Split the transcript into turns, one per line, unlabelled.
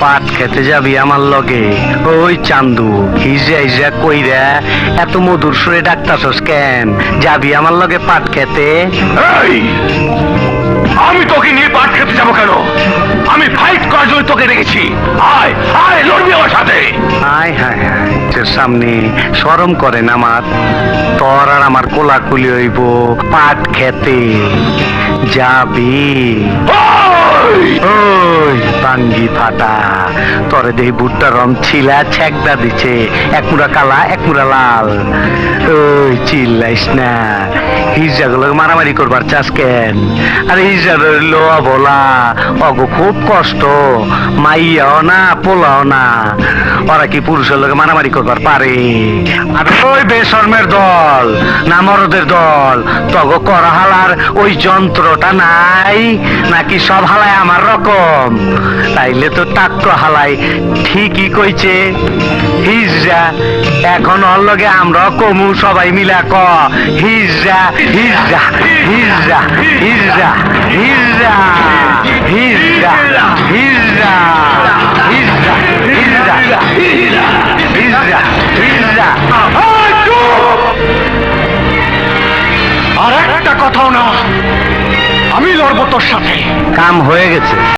পাট খেতে যাবি আমার লগে? ওই চান্দু, হিজা হিজা কইরা এত মধুর সুরে ডাকতাছস কেন? যাবি আমার লগে পাট খেতে?
এই, আমি তোকে নিয়ে পাট খেতে যাবো কেন? আমি ফাইট করার জন্য তোকে রেখেছি। আয় আয়, লড়বি আমার সাথে।
আয় হায় হায়, তোর সামনে শরম করে না আমার? তোর আর আমার কোলাকুলি হইব পাট খেতে। যাবি? ওই পাঙ্গি ফাটা, তোরে দেই বুটটা রং ছিলা ছেকদা দিছে, এক মুড়া কালা এক মুড়া লাল। ওই চিল্লাইস না, হিজড়াগুলো মারামারি করবার চাস কেন? আরে হিজড়া লোয়া বলা অগো খুব কষ্ট, মাইয়াও না পোলাও না, ওরা কি পুরুষের লোকে মারামারি করবার পারে? আর ওই বেশর্মের দল না মরদের দল, তগ করা হালার ওই যন্ত্রটা নাই নাকি? সব হালায় আমার রকম? তাইলে তো টাক্ক হালাই ঠিকই কইছে। হিজড়া এখন ওর লগে আমরা কমু সবাই মিলা ক হিজড়া হিজড়া হিজড়া হিজড়া হিজড়া হিজড়া হিজড়া হিজড়া হিজড়া হিজড়া হিজড়া।
আর একটা কথাও না, আমি লড়বো তোর সাথে।
কাম হয়ে গেছে।